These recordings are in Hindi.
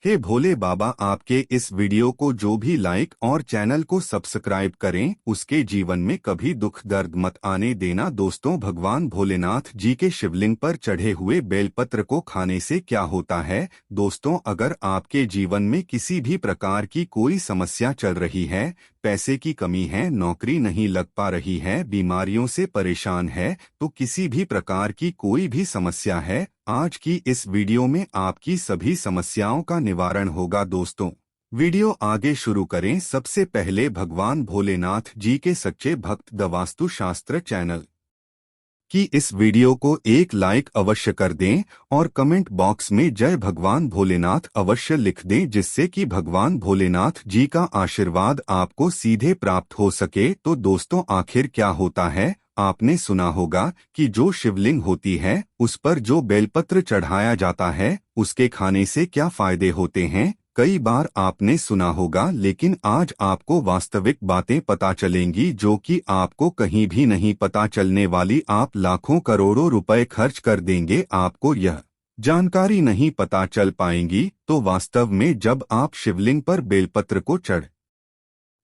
हे भोले बाबा, आपके इस वीडियो को जो भी लाइक और चैनल को सब्सक्राइब करें उसके जीवन में कभी दुख दर्द मत आने देना। दोस्तों, भगवान भोलेनाथ जी के शिवलिंग पर चढ़े हुए बेलपत्र को खाने से क्या होता है? दोस्तों, अगर आपके जीवन में किसी भी प्रकार की कोई समस्या चल रही है, पैसे की कमी है, नौकरी नहीं लग पा रही है, बीमारियों से परेशान है, तो किसी भी प्रकार की कोई भी समस्या है, आज की इस वीडियो में आपकी सभी समस्याओं का निवारण होगा। दोस्तों, वीडियो आगे शुरू करें सबसे पहले भगवान भोलेनाथ जी के सच्चे भक्त द वास्तु शास्त्र चैनल की इस वीडियो को एक लाइक अवश्य कर दें और कमेंट बॉक्स में जय भगवान भोलेनाथ अवश्य लिख दें, जिससे कि भगवान भोलेनाथ जी का आशीर्वाद आपको सीधे प्राप्त हो सके। तो दोस्तों, आखिर क्या होता है? आपने सुना होगा कि जो शिवलिंग होती है उस पर जो बेलपत्र चढ़ाया जाता है उसके खाने से क्या फायदे होते हैं। कई बार आपने सुना होगा, लेकिन आज आपको वास्तविक बातें पता चलेंगी जो कि आपको कहीं भी नहीं पता चलने वाली। आप लाखों करोड़ों रुपए खर्च कर देंगे, आपको यह जानकारी नहीं पता चल पाएंगी। तो वास्तव में जब आप शिवलिंग पर बेलपत्र को चढ़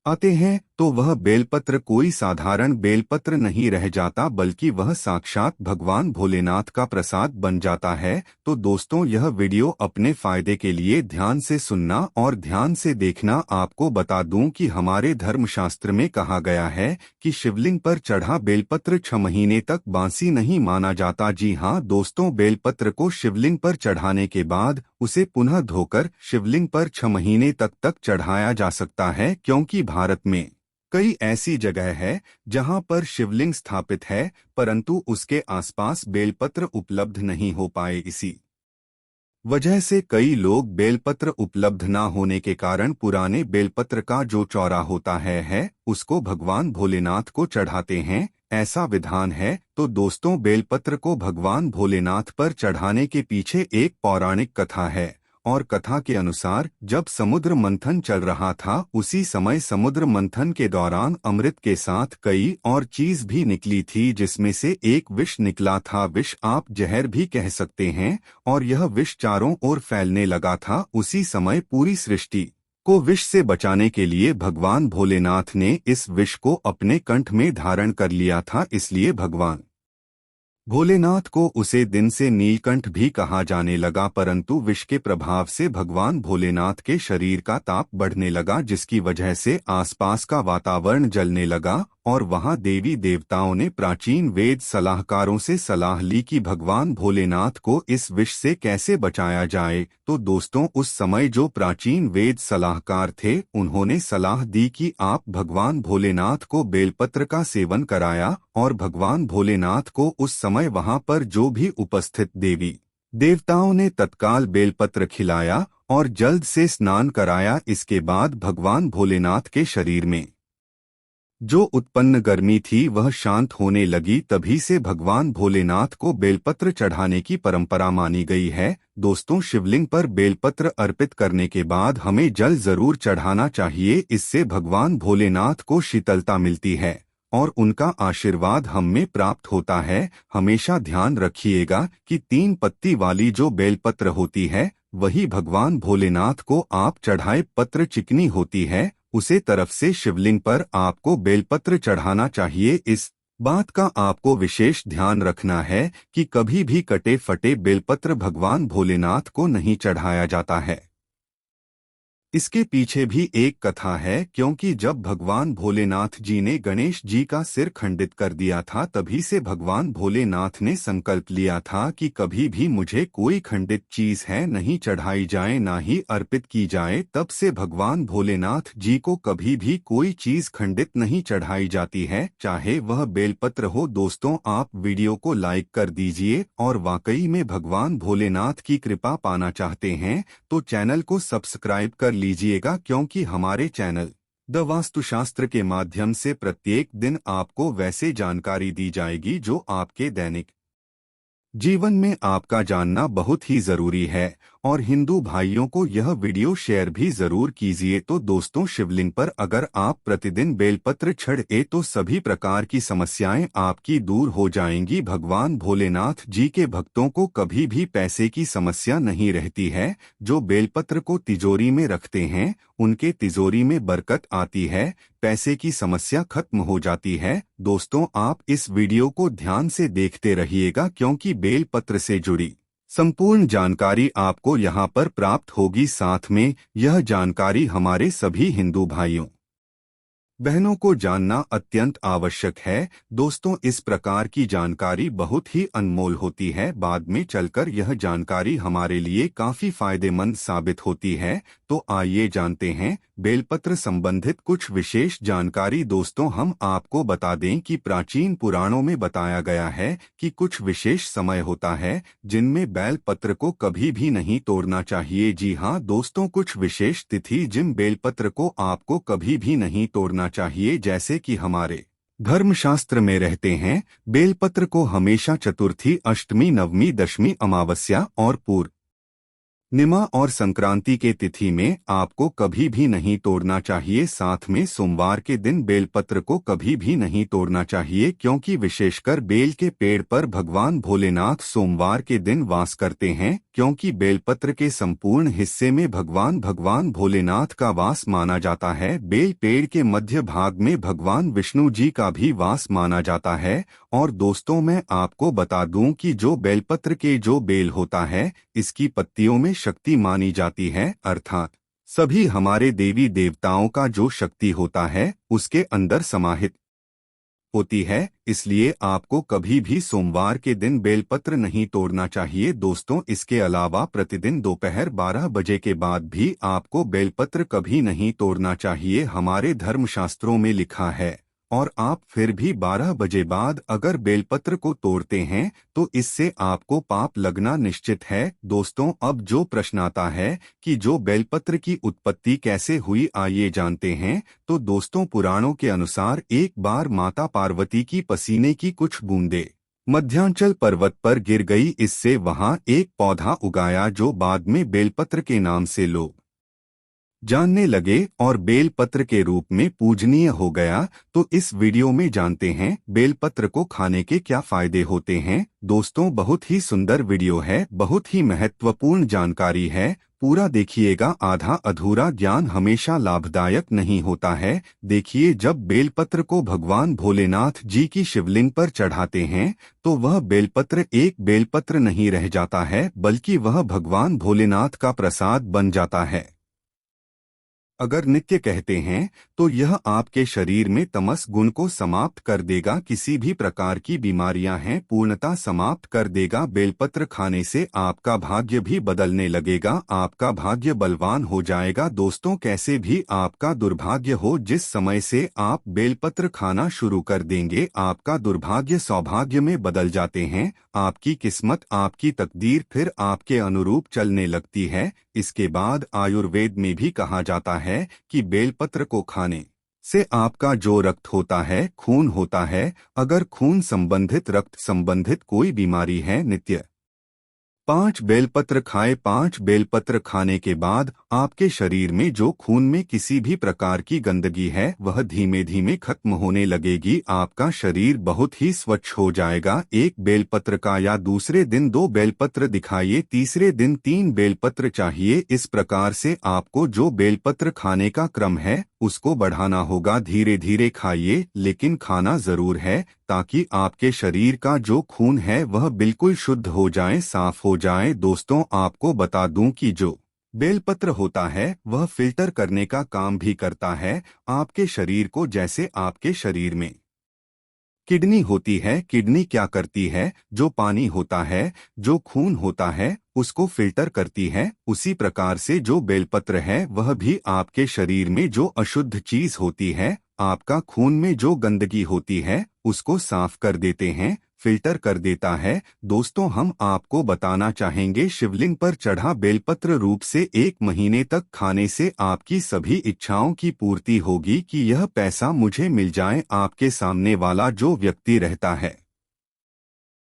आते हैं तो वह बेलपत्र कोई साधारण बेलपत्र नहीं रह जाता, बल्कि वह साक्षात भगवान भोलेनाथ का प्रसाद बन जाता है। तो दोस्तों, यह वीडियो अपने फायदे के लिए ध्यान से सुनना और ध्यान से देखना। आपको बता दूं कि हमारे धर्मशास्त्र में कहा गया है कि शिवलिंग पर चढ़ा बेलपत्र 6 महीने तक बासी नहीं माना जाता। जी हाँ दोस्तों, बेलपत्र को शिवलिंग पर चढ़ाने के बाद उसे पुनः धोकर शिवलिंग पर 6 महीने तक चढ़ाया जा सकता है, क्योंकि भारत में कई ऐसी जगह है जहां पर शिवलिंग स्थापित है परंतु उसके आसपास बेलपत्र उपलब्ध नहीं हो पाए। इसी वजह से कई लोग बेलपत्र उपलब्ध न होने के कारण पुराने बेलपत्र का जो चौरा होता है उसको भगवान भोलेनाथ को चढ़ाते हैं, ऐसा विधान है। तो दोस्तों, बेलपत्र को भगवान भोलेनाथ पर चढ़ाने के पीछे एक पौराणिक कथा है और कथा के अनुसार जब समुद्र मंथन चल रहा था उसी समय समुद्र मंथन के दौरान अमृत के साथ कई और चीज भी निकली थी, जिसमें से एक विष निकला था। विष आप जहर भी कह सकते हैं, और यह विष चारों ओर फैलने लगा था। उसी समय पूरी सृष्टि को विष से बचाने के लिए भगवान भोलेनाथ ने इस विष को अपने कंठ में धारण कर लिया था, इसलिए भगवान भोलेनाथ को उसे दिन से नीलकंठ भी कहा जाने लगा। परंतु विष के प्रभाव से भगवान भोलेनाथ के शरीर का ताप बढ़ने लगा, जिसकी वजह से आसपास का वातावरण जलने लगा और वहां देवी देवताओं ने प्राचीन वेद सलाहकारों से सलाह ली कि भगवान भोलेनाथ को इस विष से कैसे बचाया जाए। तो दोस्तों, उस समय जो प्राचीन वेद सलाहकार थे उन्होंने सलाह दी कि आप भगवान भोलेनाथ को बेलपत्र का सेवन कराया, और भगवान भोलेनाथ को उस समय वहां पर जो भी उपस्थित देवी देवताओं ने तत्काल बेलपत्र खिलाया और जल्द से स्नान कराया। इसके बाद भगवान भोलेनाथ के शरीर में जो उत्पन्न गर्मी थी वह शांत होने लगी। तभी से भगवान भोलेनाथ को बेलपत्र चढ़ाने की परंपरा मानी गई है। दोस्तों, शिवलिंग पर बेलपत्र अर्पित करने के बाद हमें जल जरूर चढ़ाना चाहिए, इससे भगवान भोलेनाथ को शीतलता मिलती है और उनका आशीर्वाद हम में प्राप्त होता है। हमेशा ध्यान रखिएगा कि 3 पत्ती वाली जो बेलपत्र होती है वही भगवान भोलेनाथ को आप चढ़ाए। पत्र चिकनी होती है, उसे तरफ से शिवलिंग पर आपको बेलपत्र चढ़ाना चाहिए। इस बात का आपको विशेष ध्यान रखना है कि कभी भी कटे फटे बेलपत्र भगवान भोलेनाथ को नहीं चढ़ाया जाता है। इसके पीछे भी एक कथा है, क्योंकि जब भगवान भोलेनाथ जी ने गणेश जी का सिर खंडित कर दिया था तभी से भगवान भोलेनाथ ने संकल्प लिया था कि कभी भी मुझे कोई खंडित चीज है नहीं चढ़ाई जाए, ना ही अर्पित की जाए। तब से भगवान भोलेनाथ जी को कभी भी कोई चीज खंडित नहीं चढ़ाई जाती है, चाहे वह बेलपत्र हो। दोस्तों, आप वीडियो को लाइक कर दीजिए और वाकई में भगवान भोलेनाथ की कृपा पाना चाहते हैं तो चैनल को सब्सक्राइब कर लीजिएगा, क्योंकि हमारे चैनल द वास्तुशास्त्र के माध्यम से प्रत्येक दिन आपको वैसे जानकारी दी जाएगी जो आपके दैनिक जीवन में आपका जानना बहुत ही जरूरी है। और हिंदू भाइयों को यह वीडियो शेयर भी जरूर कीजिए। तो दोस्तों, शिवलिंग पर अगर आप प्रतिदिन बेलपत्र चढ़े तो सभी प्रकार की समस्याएं आपकी दूर हो जाएंगी। भगवान भोलेनाथ जी के भक्तों को कभी भी पैसे की समस्या नहीं रहती है। जो बेलपत्र को तिजोरी में रखते हैं उनके तिजोरी में बरकत आती है, पैसे की समस्या खत्म हो जाती है। दोस्तों, आप इस वीडियो को ध्यान से देखते रहिएगा क्योंकि बेलपत्र से जुड़ी संपूर्ण जानकारी आपको यहाँ पर प्राप्त होगी। साथ में यह जानकारी हमारे सभी हिंदू भाइयों बहनों को जानना अत्यंत आवश्यक है। दोस्तों, इस प्रकार की जानकारी बहुत ही अनमोल होती है। बाद में चलकर यह जानकारी हमारे लिए काफी फायदेमंद साबित होती है। तो आइए जानते हैं बेलपत्र संबंधित कुछ विशेष जानकारी। दोस्तों, हम आपको बता दें कि प्राचीन पुराणों में बताया गया है कि कुछ विशेष समय होता है जिनमें बेलपत्र को कभी भी नहीं तोड़ना चाहिए। जी हाँ दोस्तों, कुछ विशेष तिथि जिन बेलपत्र को आपको कभी भी नहीं तोड़ना चाहिए, जैसे कि हमारे धर्मशास्त्र में रहते हैं बेलपत्र को हमेशा चतुर्थी, अष्टमी, नवमी, दशमी, अमावस्या और पूर्णिमा और संक्रांति के तिथि में आपको कभी भी नहीं तोड़ना चाहिए। साथ में सोमवार के दिन बेलपत्र को कभी भी नहीं तोड़ना चाहिए क्योंकि विशेषकर बेल के पेड़ पर भगवान भोलेनाथ सोमवार के दिन वास करते हैं। क्योंकि बेलपत्र के संपूर्ण हिस्से में भगवान भोलेनाथ का वास माना जाता है। बेल पेड़ के मध्य भाग में भगवान विष्णु जी का भी वास माना जाता है। और दोस्तों, मैं आपको बता दूं कि जो बेलपत्र के जो बेल होता है इसकी पत्तियों में शक्ति मानी जाती है, अर्थात सभी हमारे देवी देवताओं का जो शक्ति होता है उसके अंदर समाहित होती है। इसलिए आपको कभी भी सोमवार के दिन बेलपत्र नहीं तोड़ना चाहिए। दोस्तों, इसके अलावा प्रतिदिन दोपहर 12 बजे के बाद भी आपको बेलपत्र कभी नहीं तोड़ना चाहिए, हमारे धर्मशास्त्रों में लिखा है। और आप फिर भी 12 बजे बाद अगर बेलपत्र को तोड़ते हैं तो इससे आपको पाप लगना निश्चित है। दोस्तों, अब जो प्रश्न आता है कि जो बेलपत्र की उत्पत्ति कैसे हुई, आइए जानते हैं। तो दोस्तों, पुराणों के अनुसार एक बार माता पार्वती की पसीने की कुछ बूंदें मध्यांचल पर्वत पर गिर गई। इससे वहां एक पौधा उगाया जो बाद में बेलपत्र के नाम से लोग जानने लगे और बेलपत्र के रूप में पूजनीय हो गया। तो इस वीडियो में जानते हैं बेलपत्र को खाने के क्या फायदे होते हैं। दोस्तों, बहुत ही सुंदर वीडियो है, बहुत ही महत्वपूर्ण जानकारी है, पूरा देखिएगा। आधा अधूरा ज्ञान हमेशा लाभदायक नहीं होता है। देखिए, जब बेलपत्र को भगवान भोलेनाथ जी की शिवलिंग पर चढ़ाते हैं तो वह बेलपत्र एक बेलपत्र नहीं रह जाता है, बल्कि वह भगवान भोलेनाथ का प्रसाद बन जाता है। अगर नित्य कहते हैं तो यह आपके शरीर में तमस गुण को समाप्त कर देगा, किसी भी प्रकार की बीमारियां हैं पूर्णतः समाप्त कर देगा। बेलपत्र खाने से आपका भाग्य भी बदलने लगेगा, आपका भाग्य बलवान हो जाएगा। दोस्तों, कैसे भी आपका दुर्भाग्य हो, जिस समय से आप बेलपत्र खाना शुरू कर देंगे आपका दुर्भाग्य सौभाग्य में बदल जाते हैं। आपकी किस्मत, आपकी तकदीर फिर आपके अनुरूप चलने लगती है। इसके बाद आयुर्वेद में भी कहा जाता है कि बेलपत्र को खाने से आपका जो रक्त होता है, खून होता है, अगर खून संबंधित, रक्त संबंधित कोई बीमारी है, नित्य 5 बेलपत्र खाएं। 5 बेलपत्र खाने के बाद आपके शरीर में जो खून में किसी भी प्रकार की गंदगी है वह धीमे धीमे खत्म होने लगेगी। आपका शरीर बहुत ही स्वच्छ हो जाएगा। एक बेलपत्र का या दूसरे दिन 2 बेलपत्र दिखाइए, तीसरे दिन 3 बेलपत्र चाहिए। इस प्रकार से आपको जो बेलपत्र खाने का क्रम है उसको बढ़ाना होगा। धीरे धीरे खाइए, लेकिन खाना जरूर है ताकि आपके शरीर का जो खून है वह बिल्कुल शुद्ध हो जाए, साफ हो जाए। दोस्तों, आपको बता दूं कि जो बेलपत्र होता है वह फिल्टर करने का काम भी करता है आपके शरीर को। जैसे आपके शरीर में किडनी होती है, किडनी क्या करती है, जो पानी होता है, जो खून होता है उसको फिल्टर करती है। उसी प्रकार से जो बेलपत्र है वह भी आपके शरीर में जो अशुद्ध चीज होती है, आपका खून में जो गंदगी होती है उसको साफ कर देते हैं, फिल्टर कर देता है। दोस्तों, हम आपको बताना चाहेंगे शिवलिंग पर चढ़ा बेलपत्र रूप से 1 महीने तक खाने से आपकी सभी इच्छाओं की पूर्ति होगी। कि यह पैसा मुझे मिल जाए, आपके सामने वाला जो व्यक्ति रहता है